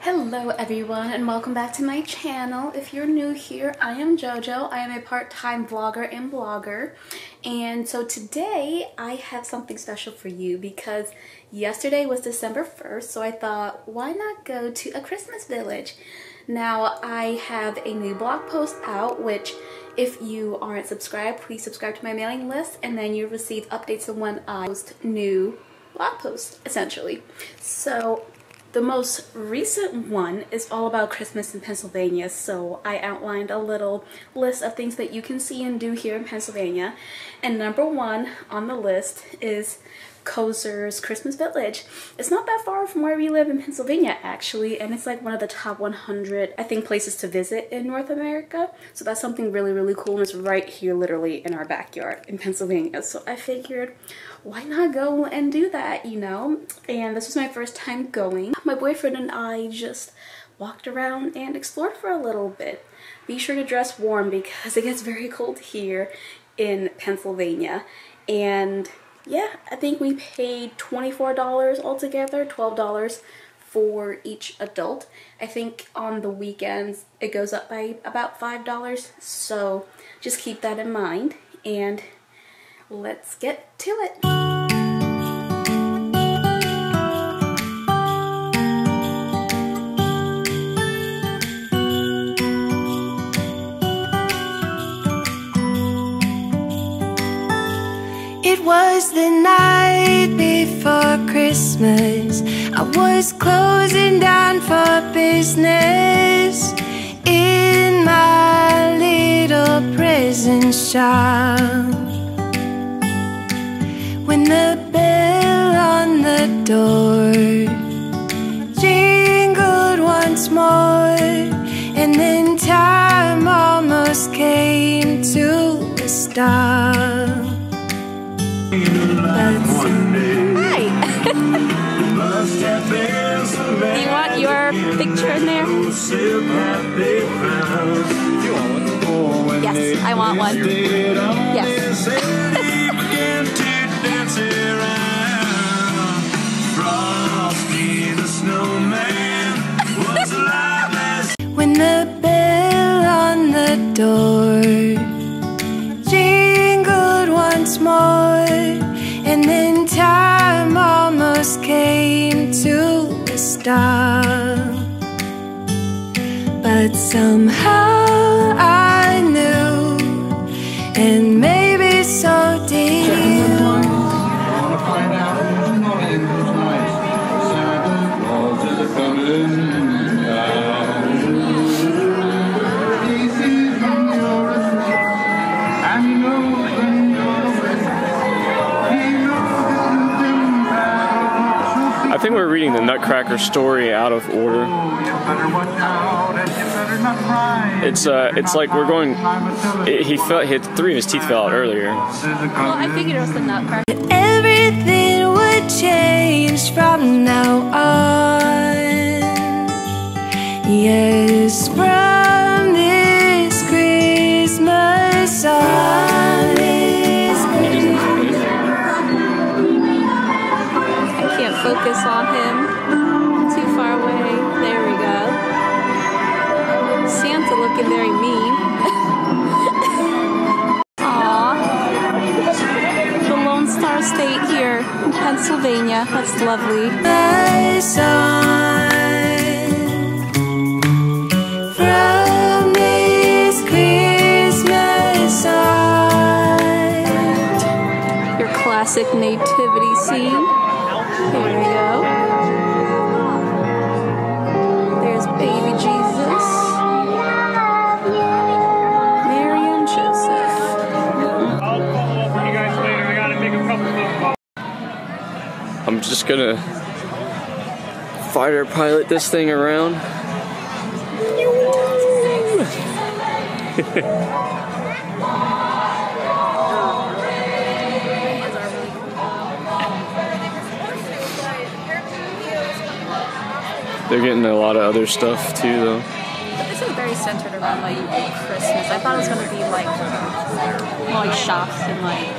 Hello everyone and welcome back to my channel. If you're new here, I am JoJo. I am a part-time vlogger and blogger. And so today I have something special for you because yesterday was December 1st, so I thought, why not go to a Christmas village? Now I have a new blog post out, which if you aren't subscribed, please subscribe to my mailing list and then you'll receive updates on when I post new blog posts, essentially. So the most recent one is all about Christmas in Pennsylvania, so I outlined a little list of things that you can see and do here in Pennsylvania. And number one on the list is Koziar's Christmas Village. It's not that far from where we live in Pennsylvania, actually, and it's like one of the top 100, I think, places to visit in North America. So that's something really, really cool, and it's right here literally in our backyard in Pennsylvania. So I figured, why not go and do that, you know? And this was my first time going. My boyfriend and I just walked around and explored for a little bit. Be sure to dress warm because it gets very cold here in Pennsylvania. And yeah, I think we paid $24 altogether, $12 for each adult. I think on the weekends it goes up by about $5, so just keep that in mind and let's get to it. It was the night before Christmas. I was closing down for business in my little present shop, when the bell on the door jingled once more, and then time almost came to a stop. Hi! Do you want your picture in there? Yes, I want one. Yes. When the bell on the door jingled once more, and then time almost came to a stop, but somehow I knew, and maybe so did you. I think we're reading the Nutcracker story out of order. It's like we're going. Three of his teeth fell out earlier. Well, I figured it was the Nutcracker. Everything would change from now on. Yes, from this Christmas on. Focus on him. Too far away. There we go. Santa looking very mean. Aww. The Lone Star State here in Pennsylvania. That's lovely. From this Christmas on. Your classic nativity scene. Here we go. There's baby Jesus. Mary and Joseph. I'll follow up with you guys later. I gotta make a couple of. I'm just gonna fighter pilot this thing around. They're getting a lot of other stuff too, though. But this is very centered around like Christmas. I thought it was gonna be like more like shops and like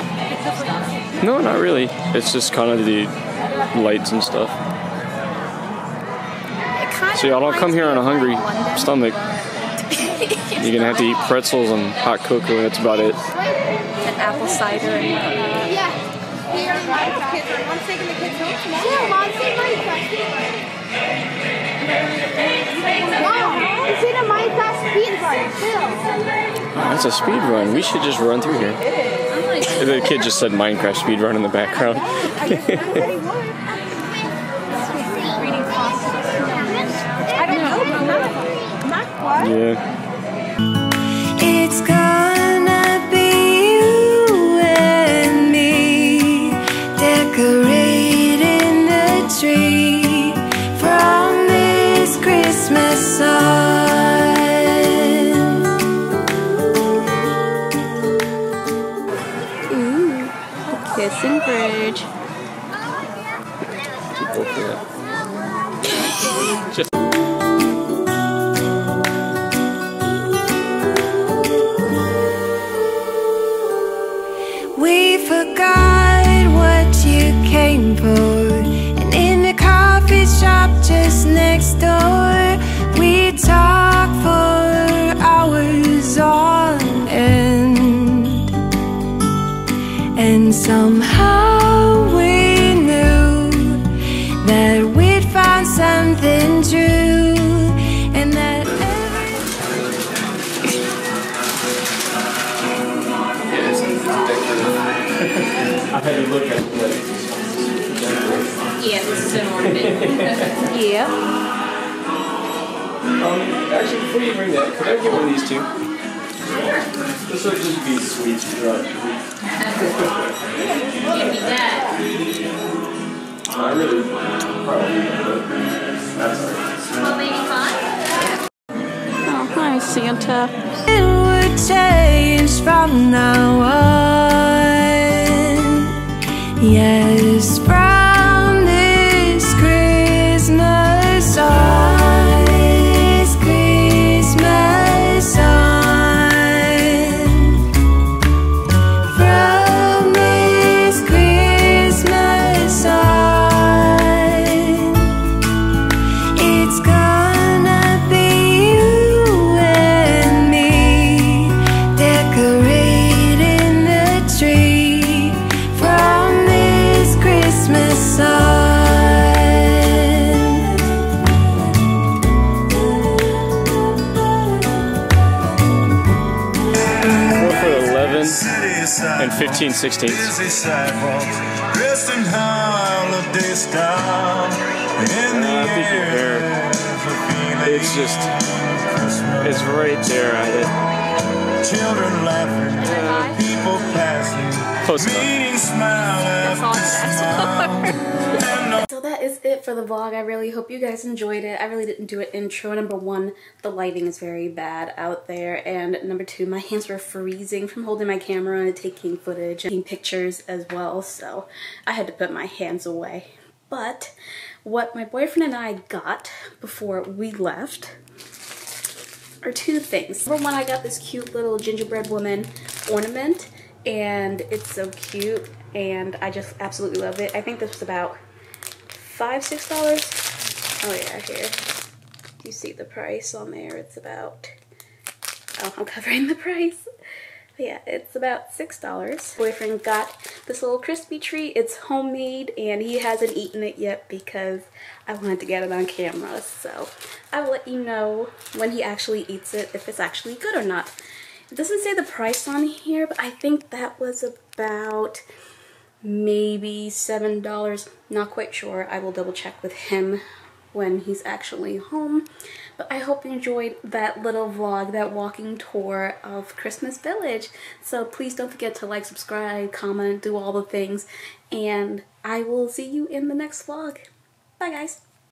stuff. No, not really. It's just kind of the lights and stuff. It kind So y'all don't come here on a hungry stomach. You're gonna have to eat pretzels and hot cocoa. That's about it. And apple cider and whatnot. Yeah. Here, Mom's taking the kids home tomorrow. Yeah, Mom's taking Minecraft. Oh, you see the Minecraft speed run, too. That's a speed run. We should just run through here. The kid just said Minecraft speed run in the background. I don't know. Not quite. Yeah. It's gonna be you and me decorating the tree from this Christmas sun. Ooh, kissing bridge. Go for that. Just We forgot what you came for, and in the coffee shop just next door, we talked for hours on end, and somehow we knew that we'd found something true, and that I had to look at it. Yeah, this is an ornament. Yeah. Actually, before you bring that, could I get one of these two? This would just be sweet. Give me that. I really probably would. That's alright. Well, maybe fun. Oh, hi, Santa. it would change from now on. Yes, from this Christmas on, this Christmas on, from this Christmas on, it's gonna be you and me decorating the tree from this Christmas sun. 4 for 11 and 15/16. Busy sidewalks, dressed in holiday style. In the I think your hair, air, there's a feeling it's just, it's right there at it. children laughing, people passing, Close enough. meeting smile after smile. So that is it for the vlog. I really hope you guys enjoyed it. I really didn't do an intro. Number one, the lighting is very bad out there. And number two, my hands were freezing from holding my camera and taking footage and taking pictures as well. So I had to put my hands away. But what my boyfriend and I got before we left are two things. Number one, I got this cute little gingerbread woman ornament. And it's so cute. And I just absolutely love it. I think this was about $5–6. Oh yeah, here. Do you see the price on there? It's about, oh, I'm covering the price. But yeah, it's about $6. Boyfriend got this little crispy treat. It's homemade and he hasn't eaten it yet because I wanted to get it on camera. So I will let you know when he actually eats it, if it's actually good or not. It doesn't say the price on here, but I think that was about maybe $7. Not quite sure. I will double check with him when he's actually home. But I hope you enjoyed that little vlog, that walking tour of Christmas Village. So please don't forget to like, subscribe, comment, do all the things. And I will see you in the next vlog. Bye guys.